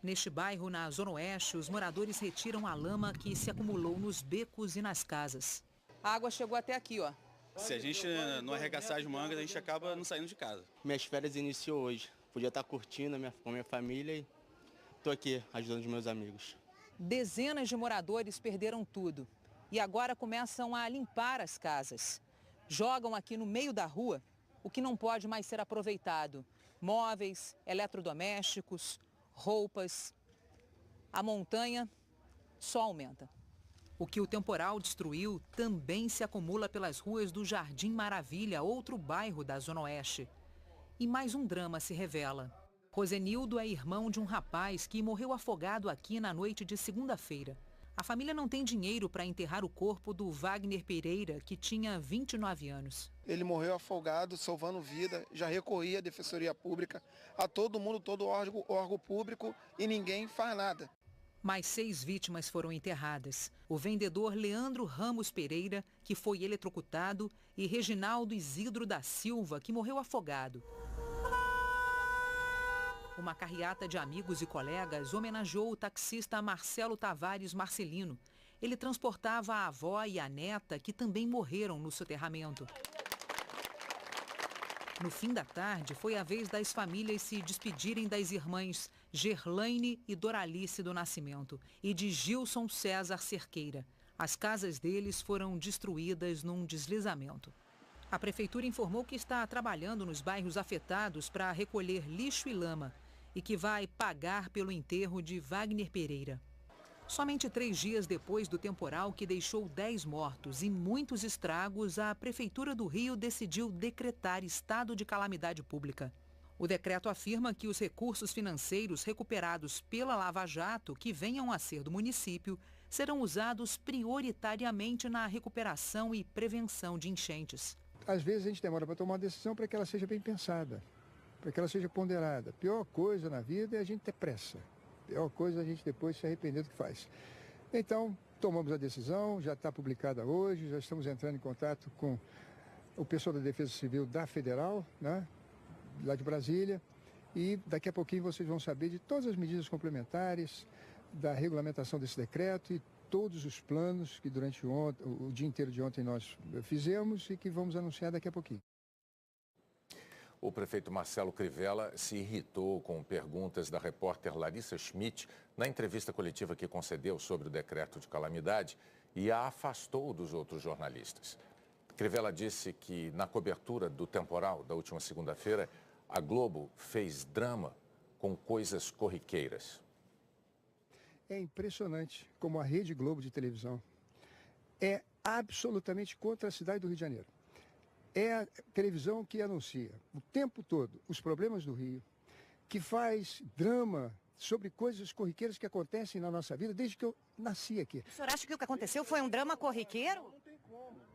Neste bairro, na Zona Oeste, os moradores retiram a lama que se acumulou nos becos e nas casas. A água chegou até aqui, ó. Se a gente não arregaçar as mangas, a gente acaba não saindo de casa. Minhas férias iniciou hoje. Podia estar curtindo com a minha família e estou aqui ajudando os meus amigos. Dezenas de moradores perderam tudo e agora começam a limpar as casas. Jogam aqui no meio da rua o que não pode mais ser aproveitado. Móveis, eletrodomésticos, roupas. A montanha só aumenta. O que o temporal destruiu também se acumula pelas ruas do Jardim Maravilha, outro bairro da Zona Oeste. E mais um drama se revela. Rosenildo é irmão de um rapaz que morreu afogado aqui na noite de segunda-feira. A família não tem dinheiro para enterrar o corpo do Wagner Pereira, que tinha 29 anos. Ele morreu afogado, salvando vida, já recorria à Defensoria Pública, a todo mundo, todo órgão público, e ninguém faz nada. Mais 6 vítimas foram enterradas. O vendedor Leandro Ramos Pereira, que foi eletrocutado, e Reginaldo Isidro da Silva, que morreu afogado. Uma carreata de amigos e colegas homenageou o taxista Marcelo Tavares Marcelino. Ele transportava a avó e a neta, que também morreram no soterramento. No fim da tarde, foi a vez das famílias se despedirem das irmãs Gerlaine e Doralice do Nascimento e de Gilson César Cerqueira. As casas deles foram destruídas num deslizamento. A prefeitura informou que está trabalhando nos bairros afetados para recolher lixo e lama e que vai pagar pelo enterro de Wagner Pereira. Somente 3 dias depois do temporal que deixou 10 mortos e muitos estragos, a Prefeitura do Rio decidiu decretar estado de calamidade pública. O decreto afirma que os recursos financeiros recuperados pela Lava Jato, que venham a ser do município, serão usados prioritariamente na recuperação e prevenção de enchentes. Às vezes a gente demora para tomar uma decisão para que ela seja bem pensada, para que ela seja ponderada. A pior coisa na vida é a gente ter pressa. A pior coisa é a gente depois se arrepender do que faz. Então, tomamos a decisão, já está publicada hoje, já estamos entrando em contato com o pessoal da Defesa Civil da Federal, né, lá de Brasília, e daqui a pouquinho vocês vão saber de todas as medidas complementares, da regulamentação desse decreto e todos os planos que durante o dia inteiro de ontem nós fizemos e que vamos anunciar daqui a pouquinho. O prefeito Marcelo Crivella se irritou com perguntas da repórter Larissa Schmidt na entrevista coletiva que concedeu sobre o decreto de calamidade e a afastou dos outros jornalistas. Crivella disse que na cobertura do temporal da última segunda-feira, a Globo fez drama com coisas corriqueiras. É impressionante como a Rede Globo de televisão é absolutamente contra a cidade do Rio de Janeiro. É a televisão que anuncia o tempo todo os problemas do Rio, que faz drama sobre coisas corriqueiras que acontecem na nossa vida desde que eu nasci aqui. O senhor acha que o que aconteceu foi um drama corriqueiro?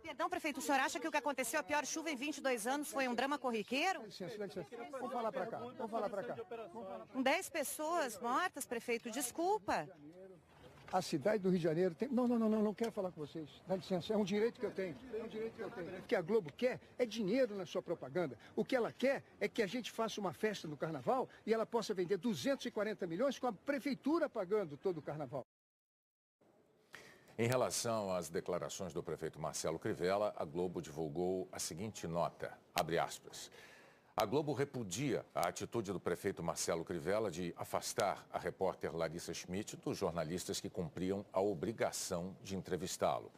Perdão, prefeito, o senhor acha que o que aconteceu, a pior chuva em 22 anos, foi um drama corriqueiro? Dá licença. Vamos falar para cá, Com 10 pessoas mortas, prefeito, desculpa. A cidade do Rio de Janeiro tem... Não quero falar com vocês. Dá licença, é um direito que eu tenho. O que a Globo quer é dinheiro na sua propaganda. O que ela quer é que a gente faça uma festa no carnaval e ela possa vender 240 milhões com a prefeitura pagando todo o carnaval. Em relação às declarações do prefeito Marcelo Crivella, a Globo divulgou a seguinte nota, abre aspas. A Globo repudia a atitude do prefeito Marcelo Crivella de afastar a repórter Larissa Schmidt dos jornalistas que cumpriam a obrigação de entrevistá-lo.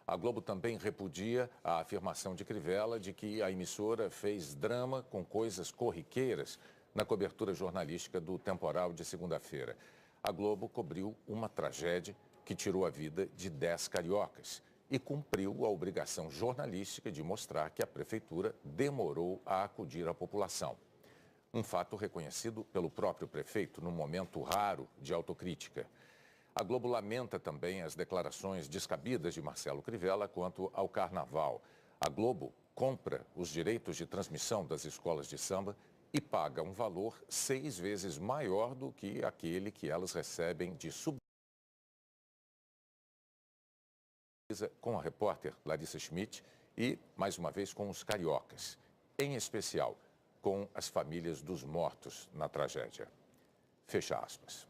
A Globo também repudia a afirmação de Crivella de que a emissora fez drama com coisas corriqueiras na cobertura jornalística do temporal de segunda-feira. A Globo cobriu uma tragédia que tirou a vida de 10 cariocas e cumpriu a obrigação jornalística de mostrar que a prefeitura demorou a acudir à população. Um fato reconhecido pelo próprio prefeito num momento raro de autocrítica. A Globo lamenta também as declarações descabidas de Marcelo Crivella quanto ao carnaval. A Globo compra os direitos de transmissão das escolas de samba e paga um valor 6 vezes maior do que aquele que elas recebem de com a repórter Larissa Schmidt e, mais uma vez, com os cariocas, em especial com as famílias dos mortos na tragédia. Fecha aspas.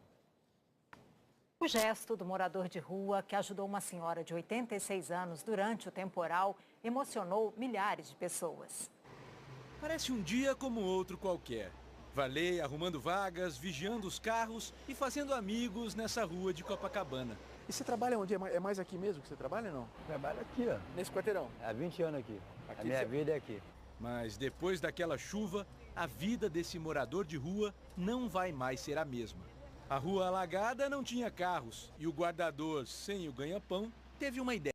O gesto do morador de rua que ajudou uma senhora de 86 anos durante o temporal emocionou milhares de pessoas. Parece um dia como outro qualquer. Valei arrumando vagas, vigiando os carros e fazendo amigos nessa rua de Copacabana. E você trabalha onde? É mais aqui mesmo que você trabalha, não? Trabalho aqui, ó. Nesse quarteirão? Há 20 anos aqui. A minha vida é aqui. Mas depois daquela chuva, a vida desse morador de rua não vai mais ser a mesma. A rua alagada não tinha carros e o guardador, sem o ganha-pão, teve uma ideia.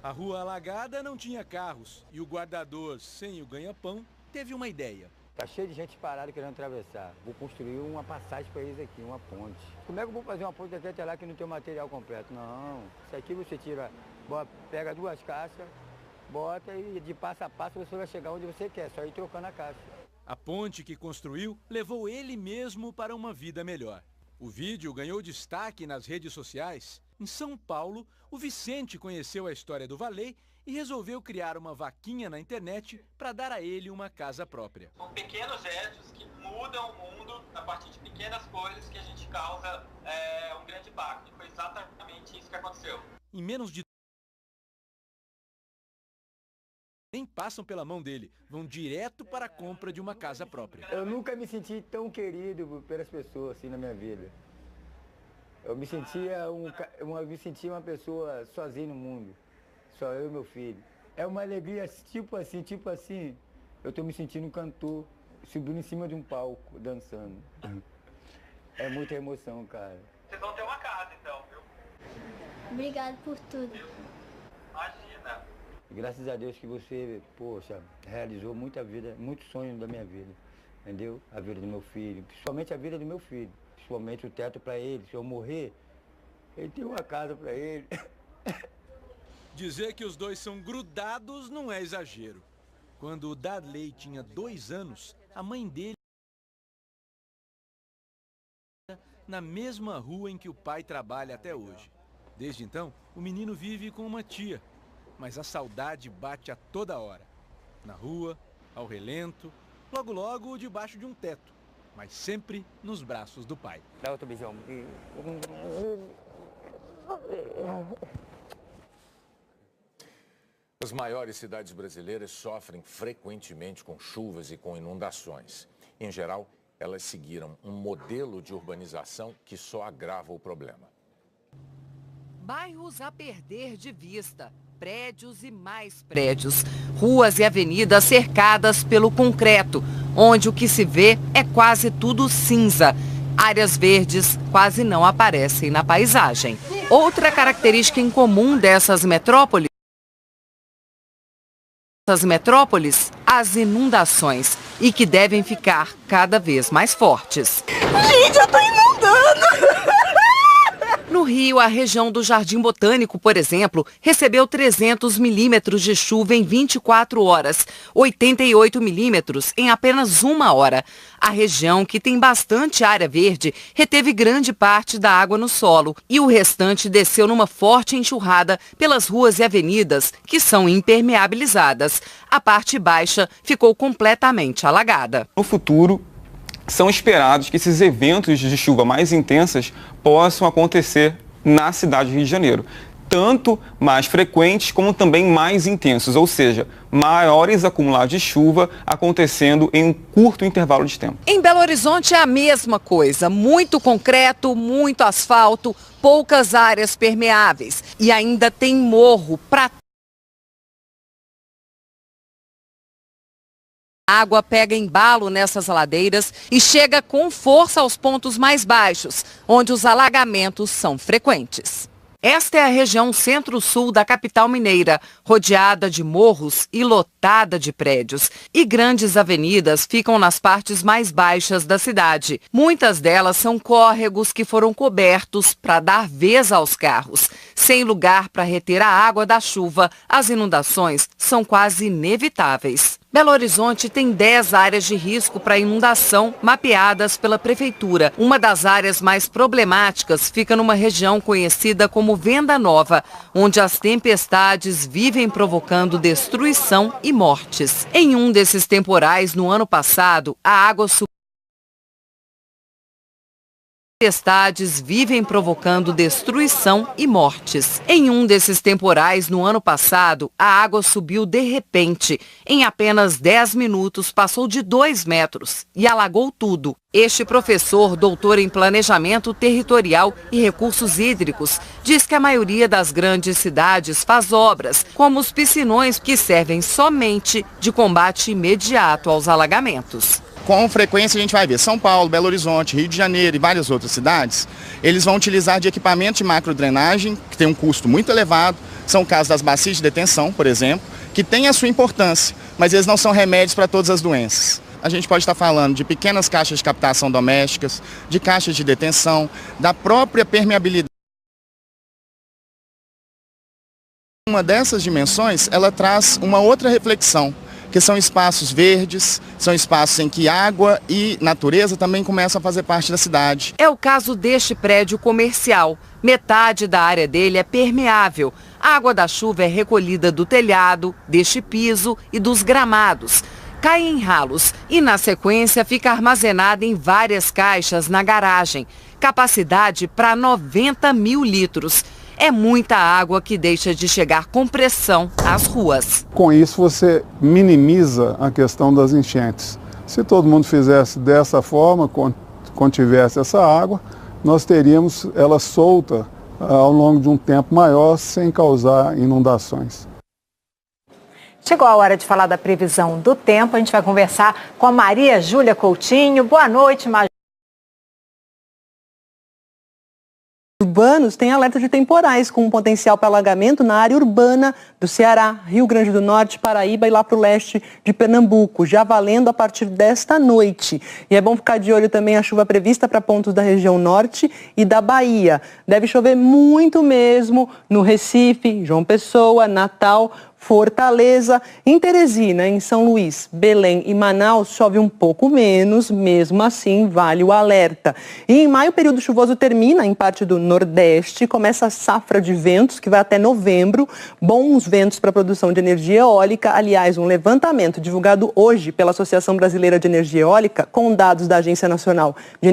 A rua alagada não tinha carros e o guardador, sem o ganha-pão, teve uma ideia. Tá cheio de gente parada querendo atravessar. Vou construir uma passagem para eles aqui, uma ponte. Como é que eu vou fazer uma ponte daqui até lá que não tem o material completo? Não, isso aqui você tira, pega 2 caixas, bota e de passo a passo você vai chegar onde você quer, só ir trocando a caixa. A ponte que construiu levou ele mesmo para uma vida melhor. O vídeo ganhou destaque nas redes sociais. Em São Paulo, o Vicente conheceu a história do Valei e resolveu criar uma vaquinha na internet para dar a ele uma casa própria. São pequenos gestos que mudam o mundo a partir de pequenas coisas que a gente causa um grande impacto. Foi exatamente isso que aconteceu. Em menos de nem passam pela mão dele, vão direto para a compra de uma casa própria. Eu nunca me senti tão querido pelas pessoas assim na minha vida. Eu me sentia uma pessoa sozinho no mundo, só eu e meu filho. É uma alegria tipo assim, eu estou me sentindo um cantor, subindo em cima de um palco, dançando. É muita emoção, cara. Vocês vão ter uma casa então, viu? Obrigado por tudo. Imagina. Graças a Deus que você, poxa, realizou muita vida, muitos sonhos da minha vida, entendeu? A vida do meu filho, principalmente a vida do meu filho, principalmente o teto para ele. Se eu morrer, ele tem uma casa para ele. Dizer que os dois são grudados não é exagero. Quando o Darley tinha 2 anos, a mãe dele na mesma rua em que o pai trabalha até hoje. Desde então, o menino vive com uma tia. Mas a saudade bate a toda hora. Na rua, ao relento, logo debaixo de um teto. Mas sempre nos braços do pai. Dá outro beijão. As maiores cidades brasileiras sofrem frequentemente com chuvas e com inundações. Em geral, elas seguiram um modelo de urbanização que só agrava o problema. Bairros a perder de vista. Prédios e mais prédios, ruas e avenidas cercadas pelo concreto, onde o que se vê é quase tudo cinza. Áreas verdes quase não aparecem na paisagem. Outra característica em comum dessas metrópoles, as inundações, e que devem ficar cada vez mais fortes. Gente, eu tô inundando! No Rio, a região do Jardim Botânico, por exemplo, recebeu 300 milímetros de chuva em 24 horas, 88 milímetros em apenas 1 hora. A região, que tem bastante área verde, reteve grande parte da água no solo e o restante desceu numa forte enxurrada pelas ruas e avenidas, que são impermeabilizadas. A parte baixa ficou completamente alagada. No futuro, são esperados que esses eventos de chuva mais intensas possam acontecer na cidade do Rio de Janeiro. Tanto mais frequentes como também mais intensos, ou seja, maiores acumulados de chuva acontecendo em um curto intervalo de tempo. Em Belo Horizonte é a mesma coisa, muito concreto, muito asfalto, poucas áreas permeáveis e ainda tem morro para A água pega embalo nessas ladeiras e chega com força aos pontos mais baixos, onde os alagamentos são frequentes. Esta é a região centro-sul da capital mineira, rodeada de morros e lotada de prédios. E grandes avenidas ficam nas partes mais baixas da cidade. Muitas delas são córregos que foram cobertos para dar vez aos carros. Sem lugar para reter a água da chuva, as inundações são quase inevitáveis. Belo Horizonte tem 10 áreas de risco para inundação mapeadas pela prefeitura. Uma das áreas mais problemáticas fica numa região conhecida como Venda Nova, onde as tempestades vivem provocando destruição e mortes. Em um desses temporais, no ano passado, a água subiu Tempestades vivem provocando destruição e mortes. Em um desses temporais, no ano passado, a água subiu de repente. Em apenas 10 minutos, passou de 2 metros e alagou tudo. Este professor, doutor em Planejamento Territorial e Recursos Hídricos, diz que a maioria das grandes cidades faz obras, como os piscinões, que servem somente de combate imediato aos alagamentos. Com frequência a gente vai ver São Paulo, Belo Horizonte, Rio de Janeiro e várias outras cidades, eles vão utilizar de equipamento de macrodrenagem, que tem um custo muito elevado, são casos das bacias de detenção, por exemplo, que tem a sua importância, mas eles não são remédios para todas as doenças. A gente pode estar falando de pequenas caixas de captação domésticas, de caixas de detenção, da própria permeabilidade. Uma dessas dimensões, ela traz uma outra reflexão, que são espaços verdes, são espaços em que água e natureza também começam a fazer parte da cidade. É o caso deste prédio comercial. Metade da área dele é permeável. A água da chuva é recolhida do telhado, deste piso e dos gramados. Cai em ralos e, na sequência, fica armazenada em várias caixas na garagem. Capacidade para 90 mil litros. É muita água que deixa de chegar com pressão às ruas. Com isso você minimiza a questão das enchentes. Se todo mundo fizesse dessa forma, contivesse essa água, nós teríamos ela solta ao longo de um tempo maior sem causar inundações. Chegou a hora de falar da previsão do tempo. A gente vai conversar com a Maria Júlia Coutinho. Boa noite, Maria. Urbanos têm alerta de temporais com um potencial para alagamento na área urbana do Ceará, Rio Grande do Norte, Paraíba e lá para o leste de Pernambuco, já valendo a partir desta noite. E é bom ficar de olho também a chuva prevista para pontos da região norte e da Bahia. Deve chover muito mesmo no Recife, João Pessoa, Natal, Fortaleza, em Teresina, em São Luís, Belém e Manaus chove um pouco menos, mesmo assim vale o alerta. E em maio o período chuvoso termina em parte do Nordeste, começa a safra de ventos que vai até novembro, bons ventos para a produção de energia eólica. Aliás, um levantamento divulgado hoje pela Associação Brasileira de Energia Eólica com dados da Agência Nacional de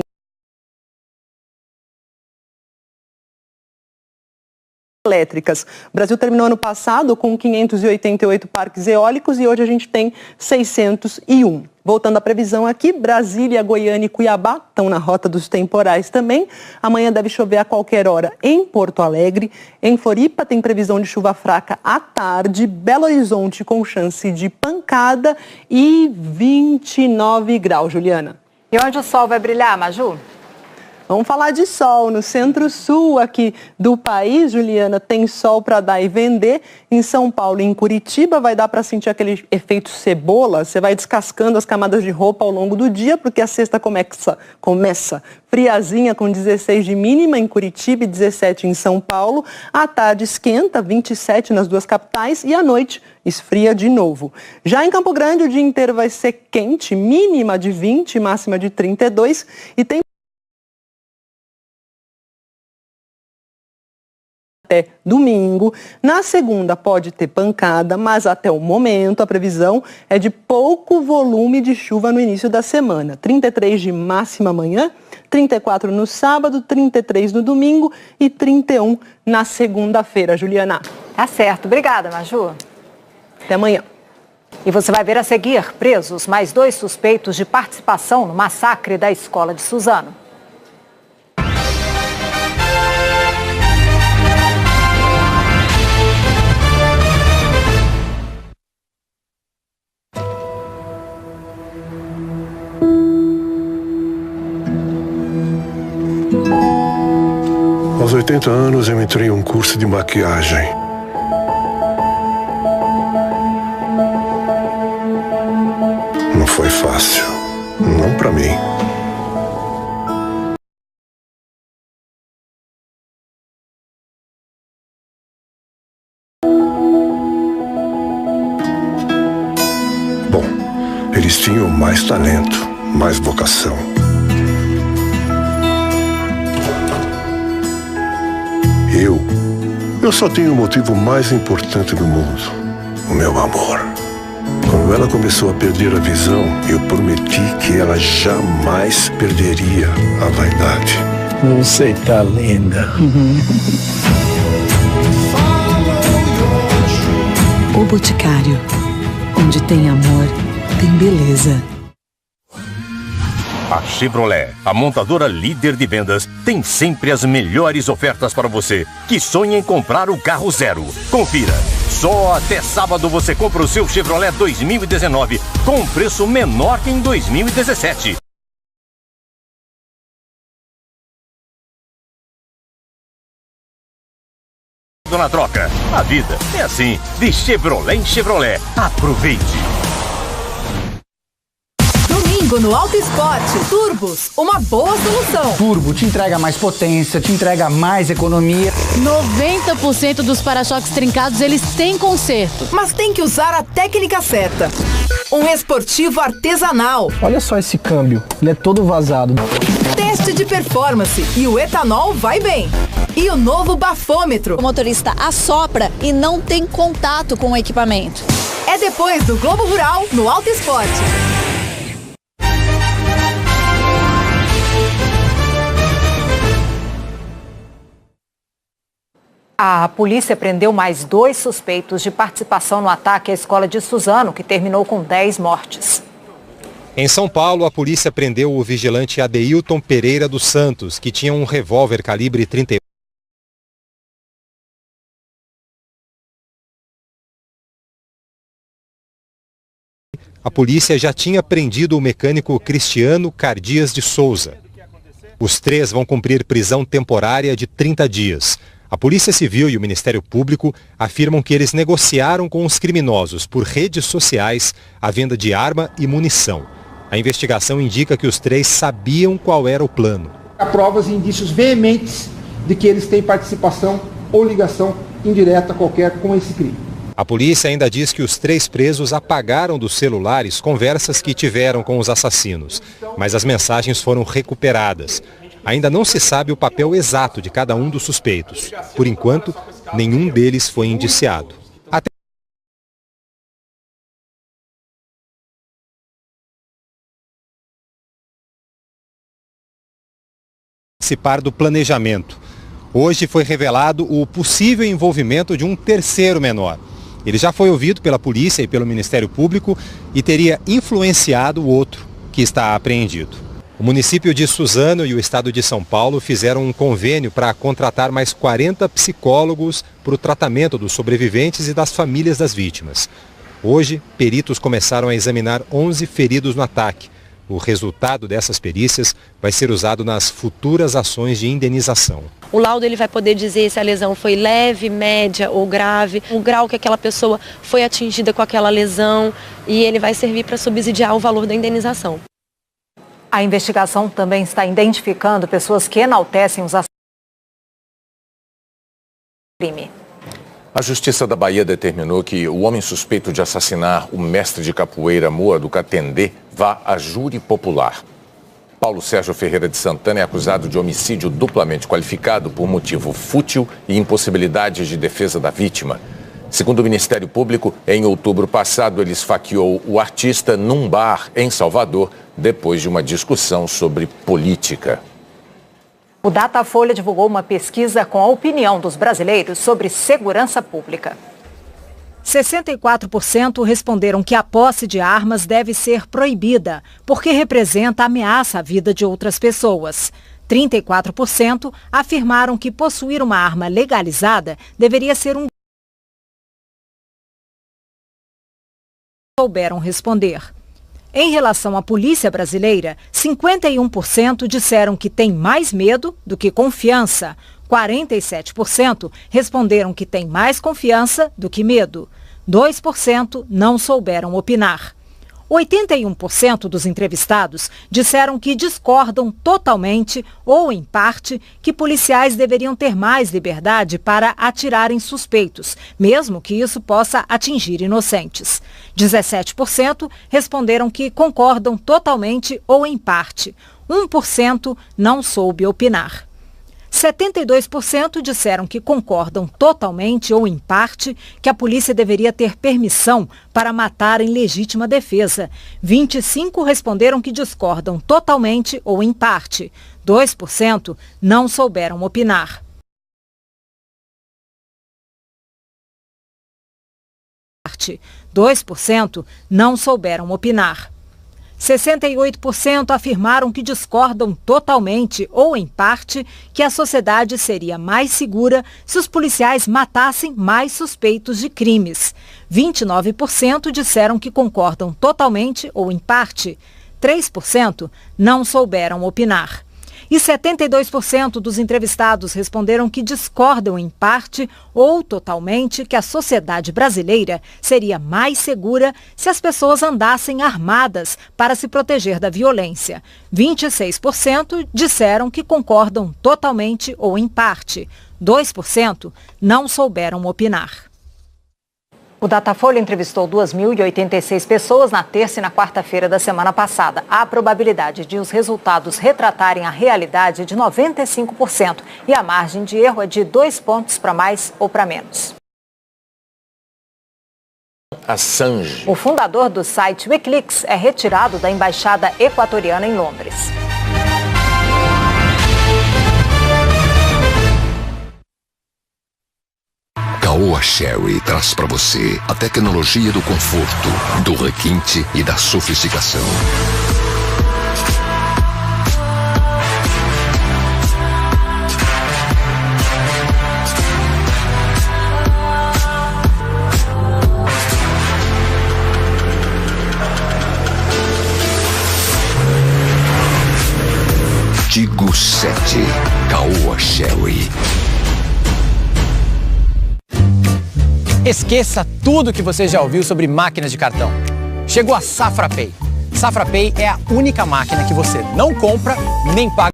elétricas. O Brasil terminou ano passado com 588 parques eólicos e hoje a gente tem 601. Voltando à previsão aqui, Brasília, Goiânia e Cuiabá estão na rota dos temporais também. Amanhã deve chover a qualquer hora em Porto Alegre. Em Floripa tem previsão de chuva fraca à tarde. Belo Horizonte com chance de pancada e 29 graus, Juliana. E onde o sol vai brilhar, Maju? Vamos falar de sol. No centro-sul aqui do país, Juliana, tem sol para dar e vender. Em São Paulo e em Curitiba vai dar para sentir aquele efeito cebola. Você vai descascando as camadas de roupa ao longo do dia, porque a sexta começa friazinha com 16 de mínima em Curitiba e 17 em São Paulo. À tarde esquenta, 27 nas duas capitais e à noite esfria de novo. Já em Campo Grande o dia inteiro vai ser quente, mínima de 20, máxima de 32 e tem até domingo. Na segunda pode ter pancada, mas até o momento a previsão é de pouco volume de chuva no início da semana. 33 de máxima amanhã, 34 no sábado, 33 no domingo e 31 na segunda-feira, Juliana. Tá certo. Obrigada, Maju. Até amanhã. E você vai ver a seguir presos mais 2 suspeitos de participação no massacre da escola de Suzano. Aos 80 anos eu entrei em um curso de maquiagem. Não foi fácil, não pra mim. Bom, eles tinham mais talento, mais vocação. Eu só tenho o motivo mais importante do mundo, o meu amor. Quando ela começou a perder a visão, eu prometi que ela jamais perderia a vaidade. Você tá linda. O Boticário. Onde tem amor, tem beleza. A Chevrolet, a montadora líder de vendas, tem sempre as melhores ofertas para você que sonha em comprar o carro zero. Confira. Só até sábado você compra o seu Chevrolet 2019 com um preço menor que em 2017. Na troca. A vida é assim, de Chevrolet em Chevrolet. Aproveite! Domingo no Auto Esporte, Turbos, uma boa solução. Turbo te entrega mais potência, te entrega mais economia. 90% dos para-choques trincados, eles têm conserto. Mas tem que usar a técnica certa. Um esportivo artesanal. Olha só esse câmbio, ele é todo vazado. Teste de performance e o etanol vai bem. E o novo bafômetro. O motorista assopra e não tem contato com o equipamento. É depois do Globo Rural no Auto Esporte. A polícia prendeu mais 2 suspeitos de participação no ataque à escola de Suzano, que terminou com 10 mortes. Em São Paulo, a polícia prendeu o vigilante Adeilton Pereira dos Santos, que tinha um revólver calibre 38. A polícia já tinha prendido o mecânico Cristiano Cardias de Souza. Os 3 vão cumprir prisão temporária de 30 dias. A Polícia Civil e o Ministério Público afirmam que eles negociaram com os criminosos por redes sociais a venda de arma e munição. A investigação indica que os 3 sabiam qual era o plano. Há provas e indícios veementes de que eles têm participação ou ligação indireta qualquer com esse crime. A polícia ainda diz que os 3 presos apagaram dos celulares conversas que tiveram com os assassinos, mas as mensagens foram recuperadas. Ainda não se sabe o papel exato de cada um dos suspeitos. Por enquanto, nenhum deles foi indiciado. Participar do planejamento. Hoje foi revelado o possível envolvimento de um terceiro menor. Ele já foi ouvido pela polícia e pelo Ministério Público e teria influenciado o outro, que está apreendido. O município de Suzano e o estado de São Paulo fizeram um convênio para contratar mais 40 psicólogos para o tratamento dos sobreviventes e das famílias das vítimas. Hoje, peritos começaram a examinar 11 feridos no ataque. O resultado dessas perícias vai ser usado nas futuras ações de indenização. O laudo ele vai poder dizer se a lesão foi leve, média ou grave, o grau que aquela pessoa foi atingida com aquela lesão, e ele vai servir para subsidiar o valor da indenização. A investigação também está identificando pessoas que enaltecem os assassinos do crime. A Justiça da Bahia determinou que o homem suspeito de assassinar o mestre de capoeira Moa do Catendê vá a júri popular. Paulo Sérgio Ferreira de Santana é acusado de homicídio duplamente qualificado por motivo fútil e impossibilidade de defesa da vítima. Segundo o Ministério Público, em outubro passado ele esfaqueou o artista num bar em Salvador, depois de uma discussão sobre política. O Datafolha divulgou uma pesquisa com a opinião dos brasileiros sobre segurança pública. 64% responderam que a posse de armas deve ser proibida, porque representa ameaça à vida de outras pessoas. 34% afirmaram que possuir uma arma legalizada deveria ser um... souberam responder. Em relação à polícia brasileira, 51% disseram que tem mais medo do que confiança. 47% responderam que tem mais confiança do que medo. 2% não souberam opinar. 81% dos entrevistados disseram que discordam totalmente ou em parte que policiais deveriam ter mais liberdade para atirar em suspeitos, mesmo que isso possa atingir inocentes. 17% responderam que concordam totalmente ou em parte. 1% não soube opinar. 72% disseram que concordam totalmente ou em parte que a polícia deveria ter permissão para matar em legítima defesa. 25% responderam que discordam totalmente ou em parte. 2% não souberam opinar. 2% não souberam opinar. 68% afirmaram que discordam totalmente ou em parte que a sociedade seria mais segura se os policiais matassem mais suspeitos de crimes. 29% disseram que concordam totalmente ou em parte. 3% não souberam opinar. E 72% dos entrevistados responderam que discordam em parte ou totalmente que a sociedade brasileira seria mais segura se as pessoas andassem armadas para se proteger da violência. 26% disseram que concordam totalmente ou em parte. 2% não souberam opinar. O Datafolha entrevistou 2.086 pessoas na terça e na quarta-feira da semana passada. A probabilidade de os resultados retratarem a realidade é de 95% e a margem de erro é de 2 pontos para mais ou para menos. Assange. O fundador do site Wikileaks é retirado da embaixada equatoriana em Londres. Caoa Chery traz para você a tecnologia do conforto, do requinte e da sofisticação. Tigo 7, Caoa Chery. Esqueça tudo que você já ouviu sobre máquinas de cartão. Chegou a Safra Pay. Safra Pay é a única máquina que você não compra nem paga.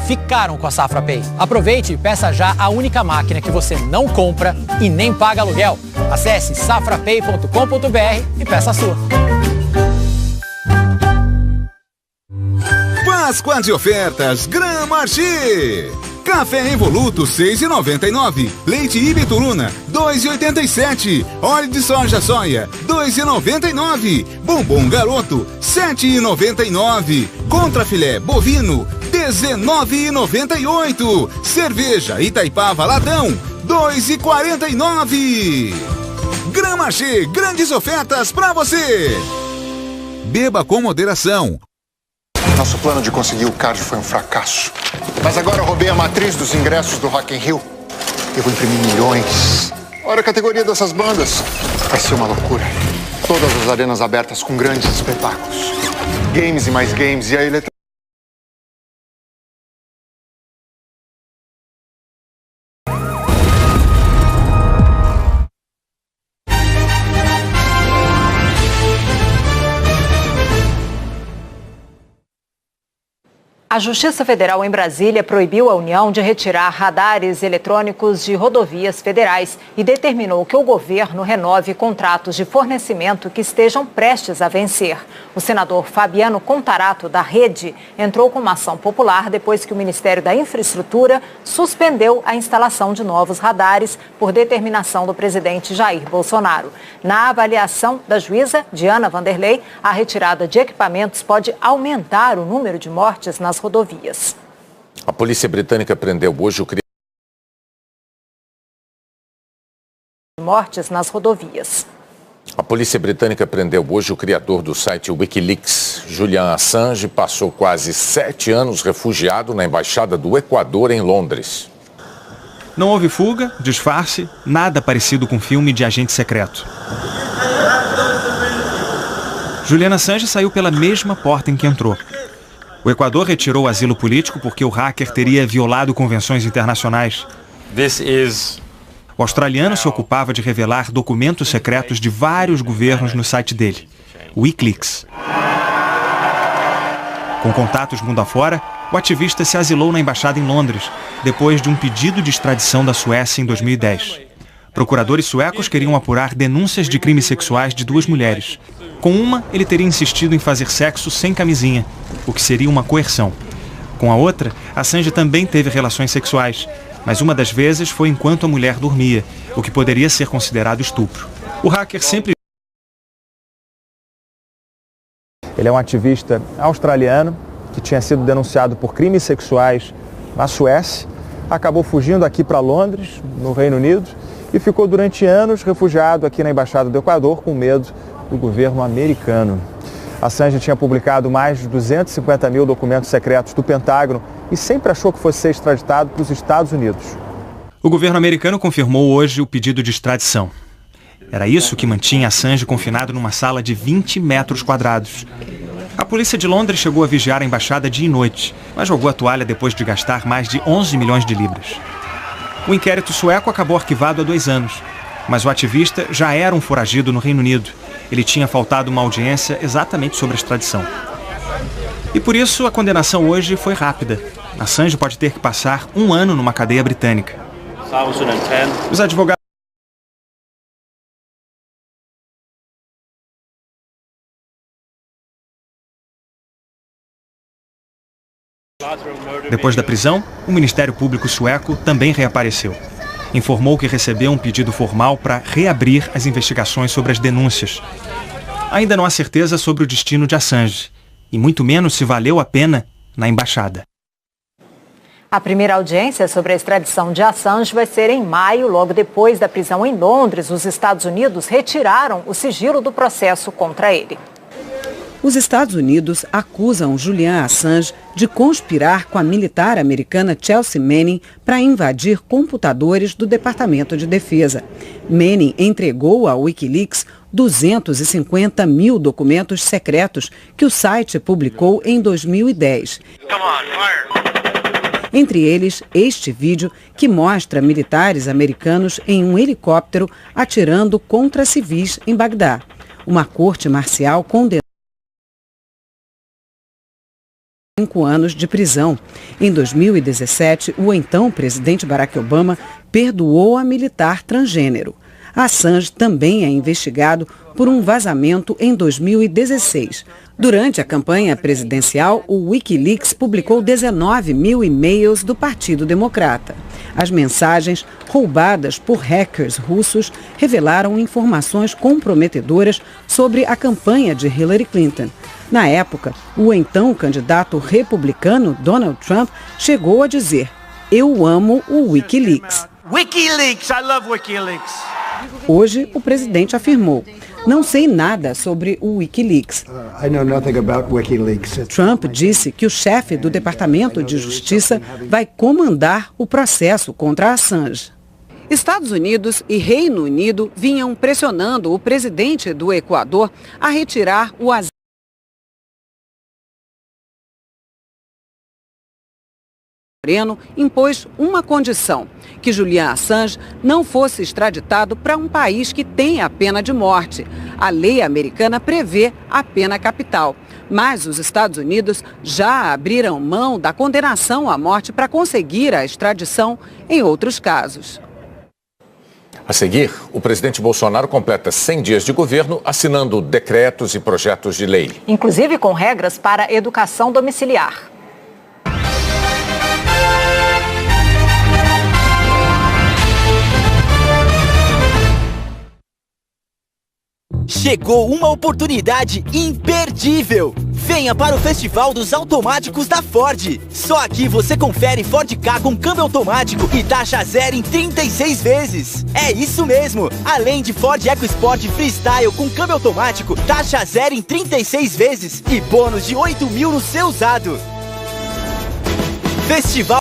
Ficaram com a Safra Pay. Aproveite e peça já a única máquina que você não compra e nem paga aluguel. Acesse safrapay.com.br e peça a sua. Páscoa de ofertas Gran Marché. Café Evoluto 6,99. Leite Ibituluna 2,87. Óleo de soja soia 2,99. Bombom Garoto 7,99. Contrafilé bovino 19,98. Cerveja Itaipava Ladrão 2,49. Gran Marché, grandes ofertas para você. Beba com moderação. Nosso plano de conseguir o card foi um fracasso. Mas agora eu roubei a matriz dos ingressos do Rock in Rio. Eu vou imprimir milhões. Olha a categoria dessas bandas. Vai ser uma loucura. Todas as arenas abertas com grandes espetáculos. Games e mais games e a eletrônica. A Justiça Federal em Brasília proibiu a União de retirar radares eletrônicos de rodovias federais e determinou que o governo renove contratos de fornecimento que estejam prestes a vencer. O senador Fabiano Contarato, da Rede, entrou com uma ação popular depois que o Ministério da Infraestrutura suspendeu a instalação de novos radares por determinação do presidente Jair Bolsonaro. Na avaliação da juíza Diana Vanderlei, a retirada de equipamentos pode aumentar o número de mortes nas rodovias. A polícia britânica prendeu hoje o mortes nas rodovias. A polícia britânica prendeu hoje o criador do site Wikileaks. Julian Assange passou quase 7 anos refugiado na embaixada do Equador em Londres. Não houve fuga, disfarce, nada parecido com filme de agente secreto. Julian Assange saiu pela mesma porta em que entrou. O Equador retirou o asilo político porque o hacker teria violado convenções internacionais. O australiano se ocupava de revelar documentos secretos de vários governos no site dele, o Wikileaks. Com contatos mundo afora, o ativista se asilou na embaixada em Londres, depois de um pedido de extradição da Suécia em 2010. Procuradores suecos queriam apurar denúncias de crimes sexuais de 2 mulheres. Com uma, ele teria insistido em fazer sexo sem camisinha, o que seria uma coerção. Com a outra, Assange também teve relações sexuais, mas uma das vezes foi enquanto a mulher dormia, o que poderia ser considerado estupro. O hacker sempre... Ele é um ativista australiano que tinha sido denunciado por crimes sexuais na Suécia, acabou fugindo aqui para Londres, no Reino Unido, e ficou durante anos refugiado aqui na Embaixada do Equador com medo do governo americano. Assange tinha publicado mais de 250 mil documentos secretos do Pentágono e sempre achou que fosse ser extraditado para os Estados Unidos. O governo americano confirmou hoje o pedido de extradição. Era isso que mantinha Assange confinado numa sala de 20 metros quadrados. A polícia de Londres chegou a vigiar a embaixada dia e noite, mas jogou a toalha depois de gastar mais de 11 milhões de libras. O inquérito sueco acabou arquivado há 2 anos, mas o ativista já era um foragido no Reino Unido. Ele tinha faltado uma audiência exatamente sobre a extradição. E por isso a condenação hoje foi rápida. Assange pode ter que passar 1 ano numa cadeia britânica. Os advogados Depois da prisão, o Ministério Público sueco também reapareceu. Informou que recebeu um pedido formal para reabrir as investigações sobre as denúncias. Ainda não há certeza sobre o destino de Assange, e muito menos se valeu a pena na embaixada. A primeira audiência sobre a extradição de Assange vai ser em maio, logo depois da prisão em Londres. Os Estados Unidos retiraram o sigilo do processo contra ele. Os Estados Unidos acusam Julian Assange de conspirar com a militar americana Chelsea Manning para invadir computadores do Departamento de Defesa. Manning entregou ao Wikileaks 250 mil documentos secretos que o site publicou em 2010. Entre eles, este vídeo que mostra militares americanos em um helicóptero atirando contra civis em Bagdá. Uma corte marcial condenou 5 anos de prisão. Em 2017, o então presidente Barack Obama perdoou a militar transgênero. Assange também é investigado por um vazamento em 2016. Durante a campanha presidencial, o Wikileaks publicou 19 mil e-mails do Partido Democrata. As mensagens, roubadas por hackers russos, revelaram informações comprometedoras sobre a campanha de Hillary Clinton. Na época, o então candidato republicano Donald Trump chegou a dizer: "Eu amo o Wikileaks." WikiLeaks, I love WikiLeaks. Hoje, o presidente afirmou: "Não sei nada sobre o Wikileaks." Trump disse que o chefe do Departamento de Justiça vai comandar o processo contra Assange. Estados Unidos e Reino Unido vinham pressionando o presidente do Equador a retirar o asilo. Impôs uma condição: que Julian Assange não fosse extraditado para um país que tem a pena de morte. A lei americana prevê a pena capital, mas os Estados Unidos já abriram mão da condenação à morte para conseguir a extradição em outros casos. A seguir, o presidente Bolsonaro completa 100 dias de governo assinando decretos e projetos de lei. Inclusive com regras para educação domiciliar. Chegou uma oportunidade imperdível! Venha para o Festival dos Automáticos da Ford. Só aqui você confere Ford Ka com câmbio automático e taxa zero em 36 vezes. É isso mesmo! Além de Ford EcoSport Freestyle com câmbio automático, taxa zero em 36 vezes e bônus de 8 mil no seu usado. Festival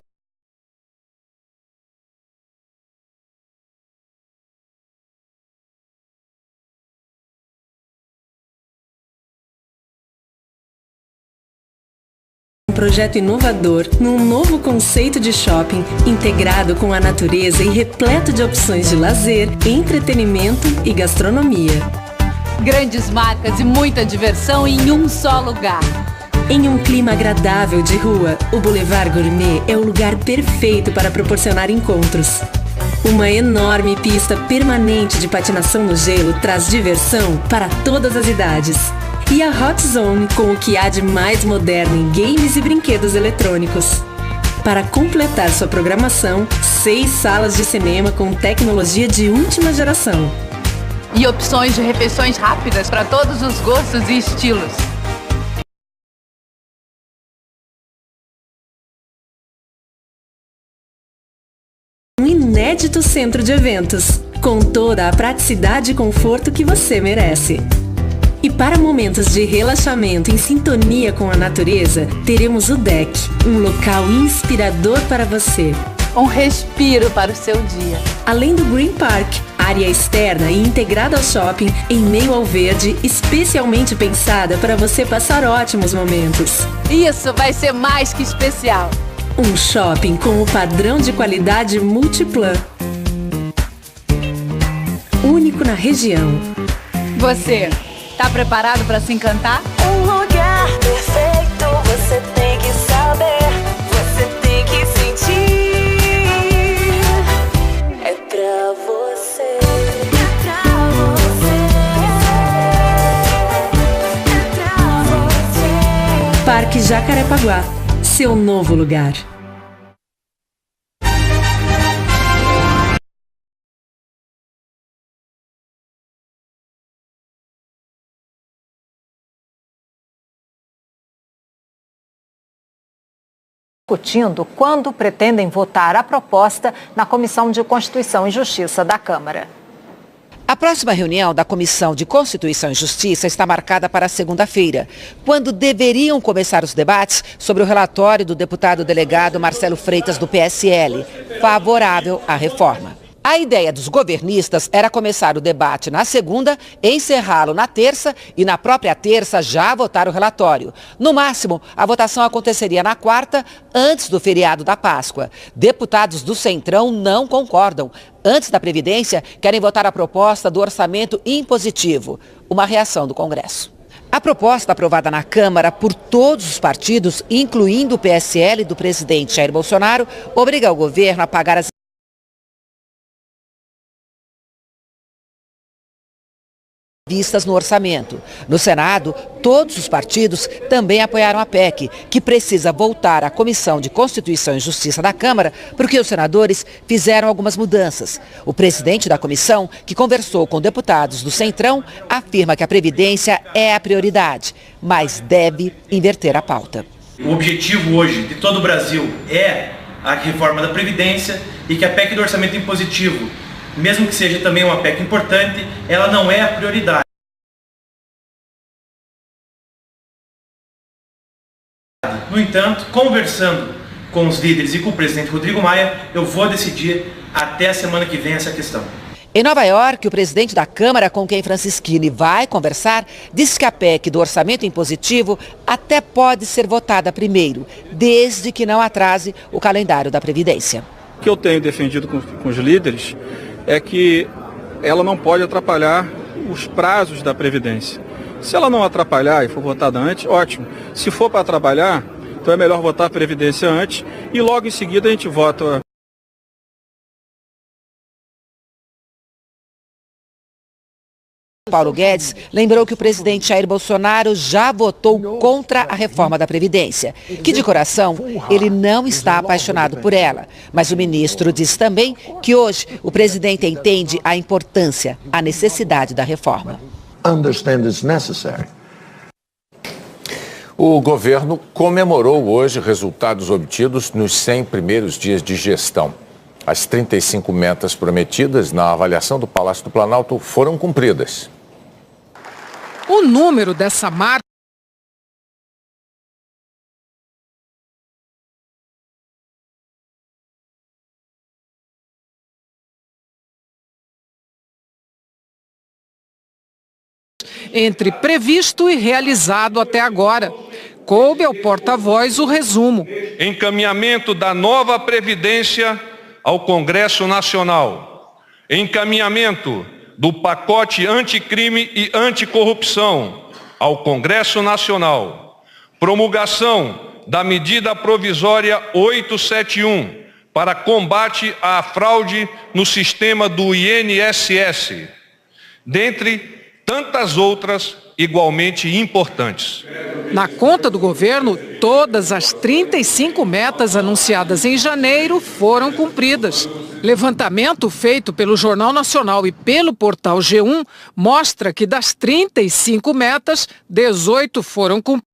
projeto inovador num novo conceito de shopping, integrado com a natureza e repleto de opções de lazer, entretenimento e gastronomia. Grandes marcas e muita diversão em um só lugar. Em um clima agradável de rua, o Boulevard Gourmet é o lugar perfeito para proporcionar encontros. Uma enorme pista permanente de patinação no gelo traz diversão para todas as idades. E a Hot Zone com o que há de mais moderno em games e brinquedos eletrônicos. Para completar sua programação, 6 salas de cinema com tecnologia de última geração. E opções de refeições rápidas para todos os gostos e estilos. Um inédito centro de eventos, com toda a praticidade e conforto que você merece. E para momentos de relaxamento em sintonia com a natureza, teremos o Deck, um local inspirador para você. Um respiro para o seu dia. Além do Green Park, área externa e integrada ao shopping, em meio ao verde, especialmente pensada para você passar ótimos momentos. Isso vai ser mais que especial. Um shopping com o padrão de qualidade Multiplan. Único na região. Você, tá preparado para se encantar? Um lugar perfeito, você tem que saber, você tem que sentir. É pra você, é pra você, é pra você. Parque Jacarepaguá, seu novo lugar. Discutindo quando pretendem votar a proposta na Comissão de Constituição e Justiça da Câmara. A próxima reunião da Comissão de Constituição e Justiça está marcada para segunda-feira, quando deveriam começar os debates sobre o relatório do deputado delegado Marcelo Freitas, do PSL, favorável à reforma. A ideia dos governistas era começar o debate na segunda, encerrá-lo na terça e na própria terça já votar o relatório. No máximo, a votação aconteceria na quarta, antes do feriado da Páscoa. Deputados do Centrão não concordam. Antes da Previdência, querem votar a proposta do orçamento impositivo, uma reação do Congresso. A proposta aprovada na Câmara por todos os partidos, incluindo o PSL do presidente Jair Bolsonaro, obriga o governo a pagar as vistas no orçamento. No Senado, todos os partidos também apoiaram a PEC, que precisa voltar à Comissão de Constituição e Justiça da Câmara, porque os senadores fizeram algumas mudanças. O presidente da comissão, que conversou com deputados do Centrão, afirma que a Previdência é a prioridade, mas deve inverter a pauta. O objetivo hoje de todo o Brasil é a reforma da Previdência e que a PEC do orçamento impositivo, mesmo que seja também uma PEC importante, ela não é a prioridade. No entanto, conversando com os líderes e com o presidente Rodrigo Maia, eu vou decidir até a semana que vem essa questão. Em Nova York, o presidente da Câmara, com quem Francisquini vai conversar, disse que a PEC do orçamento impositivo até pode ser votada primeiro, desde que não atrase o calendário da Previdência. O que eu tenho defendido com os líderes é que ela não pode atrapalhar os prazos da Previdência. Se ela não atrapalhar e for votada antes, ótimo. Se for para atrapalhar, então é melhor votar a Previdência antes e logo em seguida a gente vota. Paulo Guedes lembrou que o presidente Jair Bolsonaro já votou contra a reforma da Previdência, que de coração ele não está apaixonado por ela. Mas o ministro diz também que hoje o presidente entende a importância, a necessidade da reforma. O governo comemorou hoje resultados obtidos nos 100 primeiros dias de gestão. As 35 metas prometidas na avaliação do Palácio do Planalto foram cumpridas. O número dessa marca entre previsto e realizado até agora. Coube ao porta-voz o resumo. Encaminhamento da nova Previdência ao Congresso Nacional. Encaminhamento do pacote anticrime e anticorrupção ao Congresso Nacional. Promulgação da medida provisória 871, para combate à fraude no sistema do INSS, dentre tantas outras igualmente importantes. Na conta do governo, todas as 35 metas anunciadas em janeiro foram cumpridas. Levantamento feito pelo Jornal Nacional e pelo portal G1 mostra que das 35 metas, 18 foram cumpridas.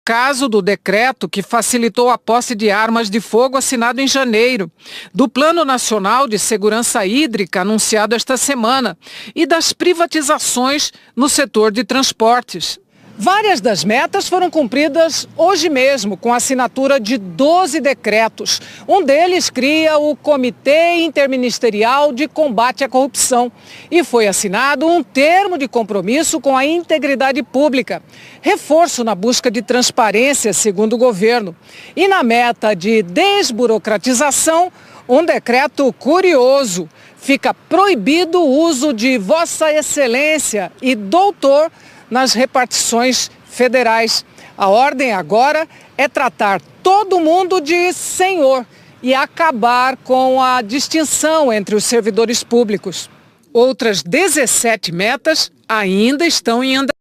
Caso do decreto que facilitou a posse de armas de fogo assinado em janeiro, do Plano Nacional de Segurança Hídrica anunciado esta semana e das privatizações no setor de transportes. Várias das metas foram cumpridas hoje mesmo, com a assinatura de 12 decretos. Um deles cria o Comitê Interministerial de Combate à Corrupção. E foi assinado um termo de compromisso com a integridade pública. Reforço na busca de transparência, segundo o governo. E na meta de desburocratização, um decreto curioso. Fica proibido o uso de Vossa Excelência e Doutor nas repartições federais. A ordem agora é tratar todo mundo de senhor e acabar com a distinção entre os servidores públicos. Outras 17 metas ainda estão em andamento.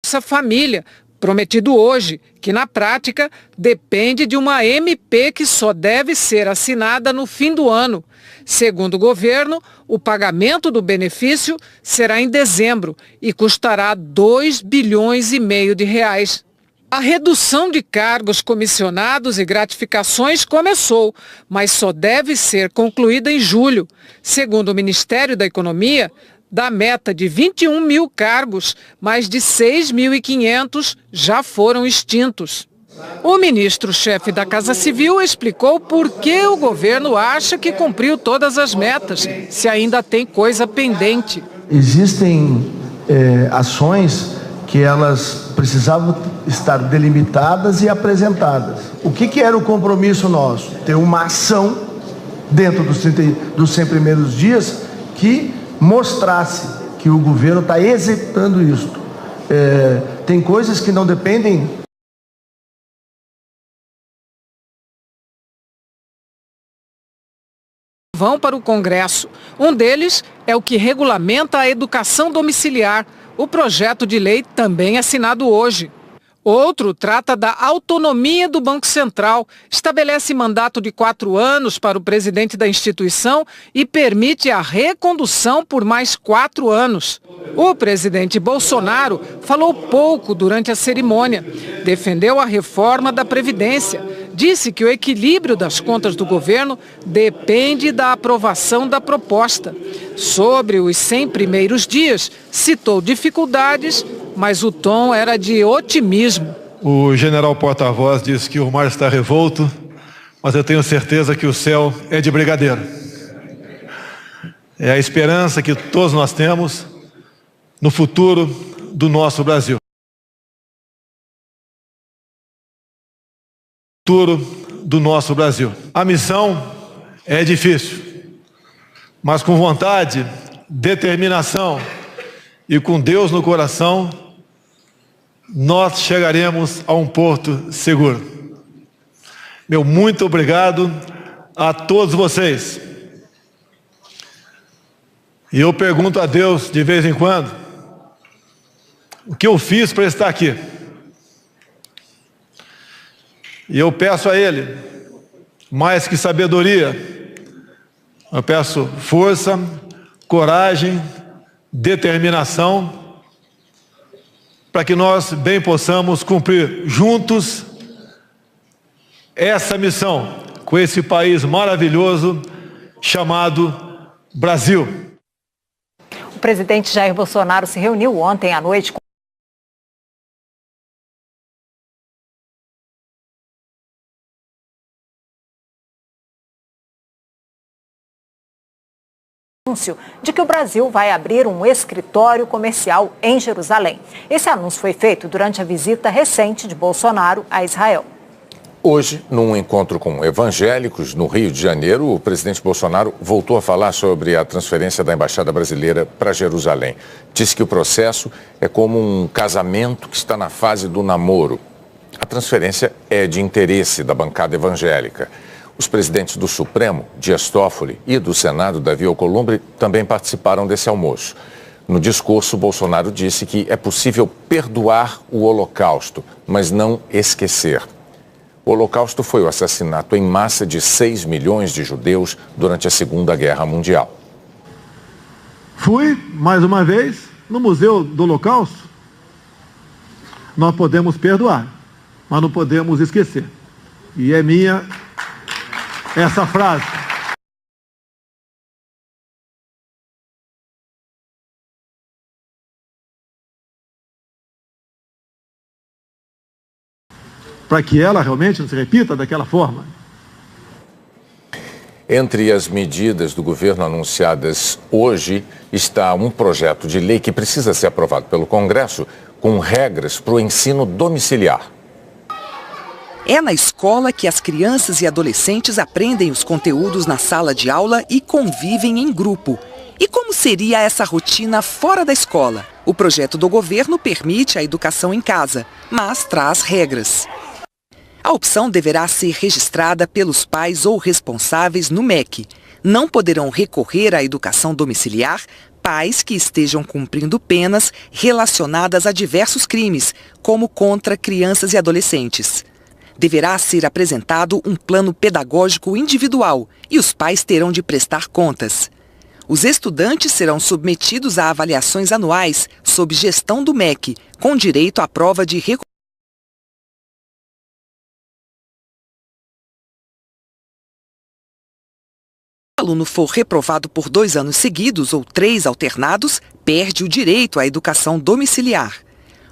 Essa família, prometido hoje, que na prática depende de uma MP que só deve ser assinada no fim do ano. Segundo o governo, o pagamento do benefício será em dezembro e custará 2,5 bilhões de reais. A redução de cargos comissionados e gratificações começou, mas só deve ser concluída em julho. Segundo o Ministério da Economia, da meta de 21 mil cargos, mais de 6.500 já foram extintos. O ministro-chefe da Casa Civil explicou por que o governo acha que cumpriu todas as metas, se ainda tem coisa pendente. Existem ações que elas precisavam estar delimitadas e apresentadas. O que era o compromisso nosso? Ter uma ação dentro dos 100 primeiros dias que mostrasse que o governo está executando isso. Tem coisas que não dependem vão para o Congresso. Um deles é o que regulamenta a educação domiciliar. O projeto de lei também assinado hoje. Outro trata da autonomia do Banco Central, estabelece mandato de 4 anos para o presidente da instituição e permite a recondução por mais 4 anos. O presidente Bolsonaro falou pouco durante a cerimônia, defendeu a reforma da Previdência, disse que o equilíbrio das contas do governo depende da aprovação da proposta. Sobre os 100 primeiros dias, citou dificuldades, mas o tom era de otimismo. O general porta-voz disse que o mar está revolto, mas eu tenho certeza que o céu é de brigadeiro. É a esperança que todos nós temos no futuro do nosso Brasil. Futuro do nosso Brasil. A missão é difícil, mas com vontade, determinação e com Deus no coração, nós chegaremos a um porto seguro. Meu muito obrigado a todos vocês. E eu pergunto a Deus de vez em quando, o que eu fiz para estar aqui? E eu peço a Ele, mais que sabedoria, eu peço força, coragem, determinação, para que nós bem possamos cumprir juntos essa missão com esse país maravilhoso chamado Brasil. O presidente Jair Bolsonaro se reuniu ontem à noite com anúncio de que o Brasil vai abrir um escritório comercial em Jerusalém. Esse anúncio foi feito durante a visita recente de Bolsonaro a Israel. Hoje, num encontro com evangélicos no Rio de Janeiro, o presidente Bolsonaro voltou a falar sobre a transferência da Embaixada Brasileira para Jerusalém. Disse que o processo é como um casamento que está na fase do namoro. A transferência é de interesse da bancada evangélica. Os presidentes do Supremo, Dias Toffoli, e do Senado, Davi Alcolumbre, também participaram desse almoço. No discurso, Bolsonaro disse que é possível perdoar o Holocausto, mas não esquecer. O Holocausto foi o assassinato em massa de 6 milhões de judeus durante a Segunda Guerra Mundial. Fui, mais uma vez, no Museu do Holocausto. Nós podemos perdoar, mas não podemos esquecer. E é minha essa frase. Para que ela realmente não se repita daquela forma. Entre as medidas do governo anunciadas hoje está um projeto de lei que precisa ser aprovado pelo Congresso com regras para o ensino domiciliar. É na escola que as crianças e adolescentes aprendem os conteúdos na sala de aula e convivem em grupo. E como seria essa rotina fora da escola? O projeto do governo permite a educação em casa, mas traz regras. A opção deverá ser registrada pelos pais ou responsáveis no MEC. Não poderão recorrer à educação domiciliar pais que estejam cumprindo penas relacionadas a diversos crimes, como contra crianças e adolescentes. Deverá ser apresentado um plano pedagógico individual e os pais terão de prestar contas. Os estudantes serão submetidos a avaliações anuais sob gestão do MEC, com direito à prova de recuperação. Se o aluno for reprovado por 2 anos seguidos ou 3 alternados, perde o direito à educação domiciliar.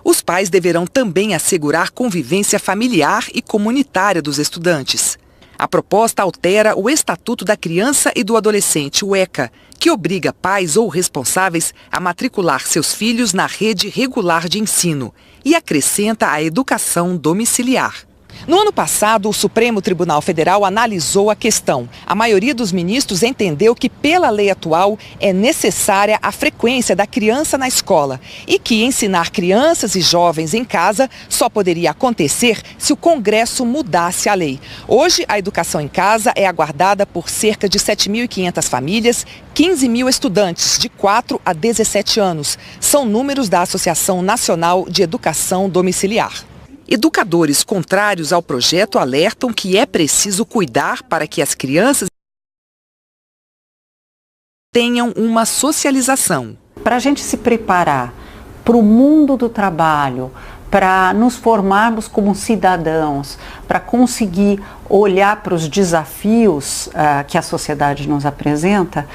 Os pais deverão também assegurar convivência familiar e comunitária dos estudantes. A proposta altera o Estatuto da Criança e do Adolescente, o ECA, que obriga pais ou responsáveis a matricular seus filhos na rede regular de ensino e acrescenta a educação domiciliar. No ano passado, o Supremo Tribunal Federal analisou a questão. A maioria dos ministros entendeu que, pela lei atual, é necessária a frequência da criança na escola e que ensinar crianças e jovens em casa só poderia acontecer se o Congresso mudasse a lei. Hoje, a educação em casa é aguardada por cerca de 7.500 famílias, 15 mil estudantes de 4 a 17 anos. São números da Associação Nacional de Educação Domiciliar. Educadores contrários ao projeto alertam que é preciso cuidar para que as crianças tenham uma socialização. Para a gente se preparar para o mundo do trabalho, para nos formarmos como cidadãos, para conseguir olhar para os desafios que a sociedade nos apresenta,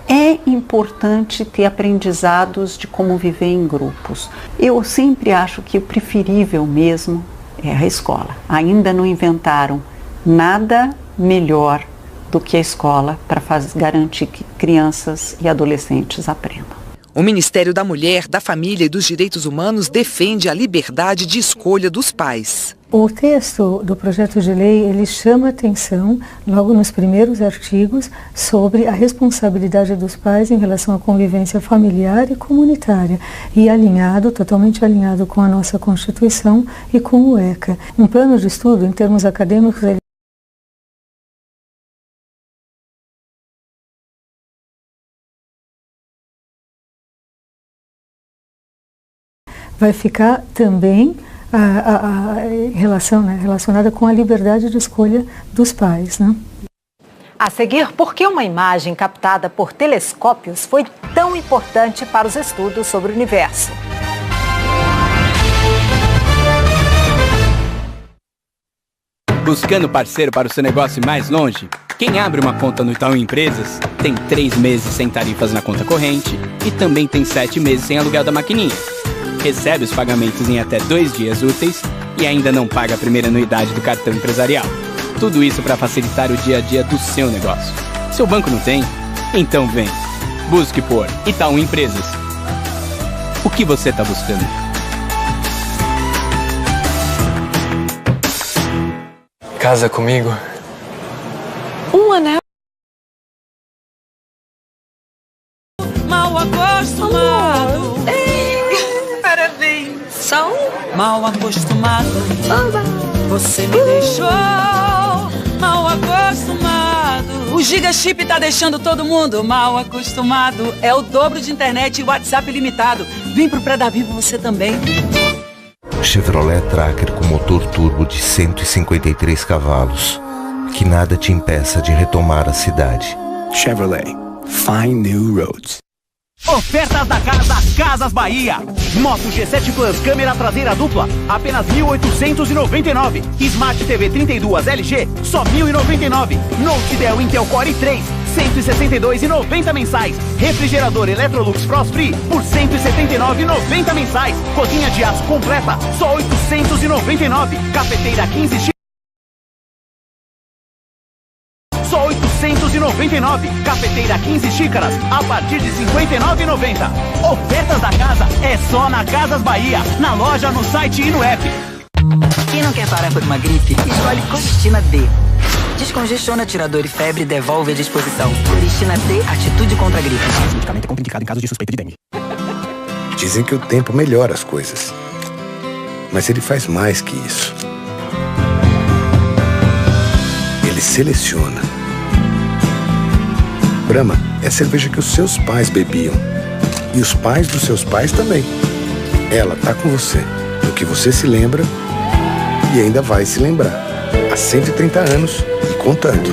é importante ter aprendizados de como viver em grupos. Eu sempre acho que o preferível mesmo é a escola. Ainda não inventaram nada melhor do que a escola para garantir que crianças e adolescentes aprendam. O Ministério da Mulher, da Família e dos Direitos Humanos defende a liberdade de escolha dos pais. O texto do projeto de lei, ele chama atenção, logo nos primeiros artigos, sobre a responsabilidade dos pais em relação à convivência familiar e comunitária, e totalmente alinhado com a nossa Constituição e com o ECA. Um plano de estudo, em termos acadêmicos, ele vai ficar também relacionada com a liberdade de escolha dos pais, né? A seguir, por que uma imagem captada por telescópios foi tão importante para os estudos sobre o universo? Buscando parceiro para o seu negócio mais longe? Quem abre uma conta no Itaú Empresas tem 3 meses sem tarifas na conta corrente e também tem 7 meses sem aluguel da maquininha. Recebe os pagamentos em até 2 dias úteis e ainda não paga a primeira anuidade do cartão empresarial. Tudo isso para facilitar o dia a dia do seu negócio. Seu banco não tem? Então vem. Busque por Itaú Empresas. O que você está buscando? casa comigo? Um anel? Mal acostumado. Parabéns. Só um? Mal acostumado. Você me deixou mal acostumado. O Giga Chip tá deixando todo mundo mal acostumado. É o dobro de internet e WhatsApp ilimitado. Vem pro Pré da Vivo você também. Chevrolet Tracker com motor turbo de 153 cavalos. Que nada te impeça de retomar a cidade. Chevrolet. Find new roads. Ofertas da casa Casas Bahia. Moto G7 Plus câmera traseira dupla, apenas 1.899. Smart TV 32 LG, só 1.099. Note Dell Intel Core i3, 162,90 mensais. Refrigerador Electrolux Frost Free por 179,90 mensais. Cozinha de aço completa, só 899. Cafeteira 15 xícaras, só 899. Cafeteira 15 xícaras, a partir de 59,90. Ofertas da casa é só na Casas Bahia, na loja, no site e no app. Quem não quer parar por uma gripe, escolhe Colistina D. Descongestiona, tira dor e febre, devolve a disposição. Colistina D, atitude contra a gripe. Esse medicamento é contraindicado em caso de suspeita de dengue. Dizem que o tempo melhora as coisas. Mas ele faz mais que isso. Ele seleciona. Brahma é a cerveja que os seus pais bebiam. E os pais dos seus pais também. Ela tá com você, do que você se lembra e ainda vai se lembrar. Há 130 anos e contando.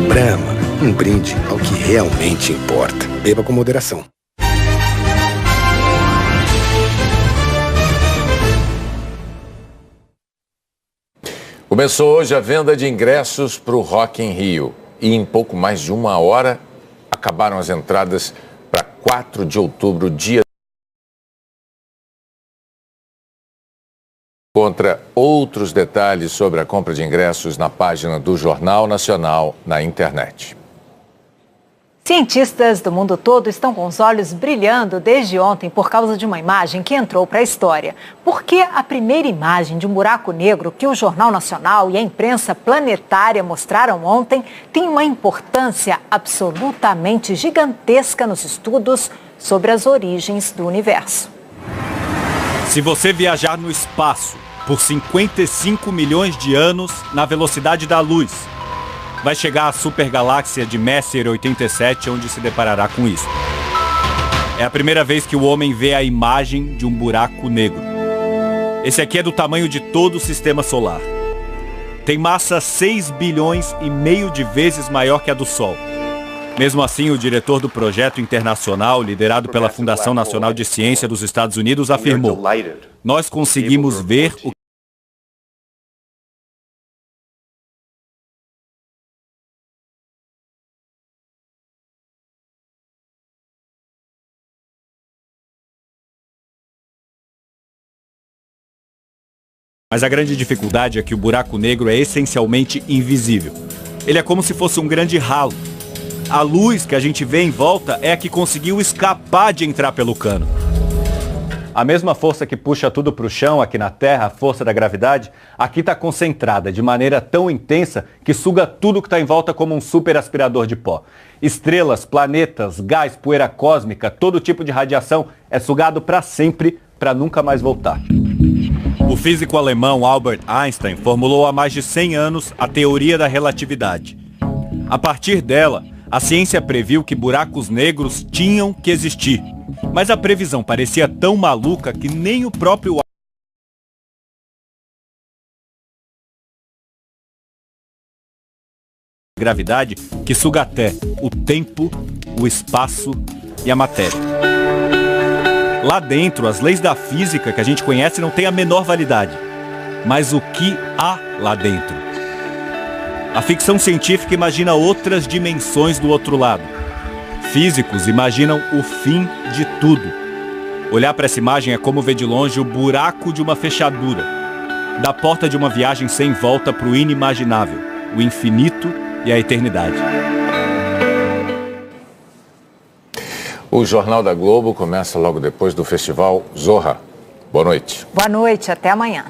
Brahma, um brinde ao que realmente importa. Beba com moderação. Começou hoje a venda de ingressos para o Rock in Rio. E em pouco mais de uma hora acabaram as entradas para 4 de outubro, dia. Encontra outros detalhes sobre a compra de ingressos na página do Jornal Nacional na internet. Cientistas do mundo todo estão com os olhos brilhando desde ontem por causa de uma imagem que entrou para a história. Porque a primeira imagem de um buraco negro que o Jornal Nacional e a imprensa planetária mostraram ontem tem uma importância absolutamente gigantesca nos estudos sobre as origens do universo. Se você viajar no espaço por 55 milhões de anos na velocidade da luz, vai chegar à supergaláxia de Messier 87, onde se deparará com isso. É a primeira vez que o homem vê a imagem de um buraco negro. Esse aqui é do tamanho de todo o sistema solar. Tem massa 6 bilhões e meio de vezes maior que a do Sol. Mesmo assim, o diretor do projeto internacional, liderado pela Fundação Nacional de Ciência dos Estados Unidos, afirmou: nós conseguimos ver o Mas a grande dificuldade é que o buraco negro é essencialmente invisível. Ele é como se fosse um grande ralo. A luz que a gente vê em volta é a que conseguiu escapar de entrar pelo cano. A mesma força que puxa tudo para o chão aqui na Terra, a força da gravidade, aqui está concentrada de maneira tão intensa que suga tudo que está em volta como um super aspirador de pó. Estrelas, planetas, gás, poeira cósmica, todo tipo de radiação é sugado para sempre, para nunca mais voltar. O físico alemão Albert Einstein formulou há mais de 100 anos a teoria da relatividade. A partir dela, a ciência previu que buracos negros tinham que existir. Mas a previsão parecia tão maluca que nem o próprio gravidade que suga até o tempo, o espaço e a matéria. Lá dentro, as leis da física que a gente conhece não têm a menor validade. Mas o que há lá dentro? A ficção científica imagina outras dimensões do outro lado. Físicos imaginam o fim de tudo. Olhar para essa imagem é como ver de longe o buraco de uma fechadura, da porta de uma viagem sem volta para o inimaginável, o infinito e a eternidade. O Jornal da Globo começa logo depois do Festival Zorra. Boa noite. Boa noite, até amanhã.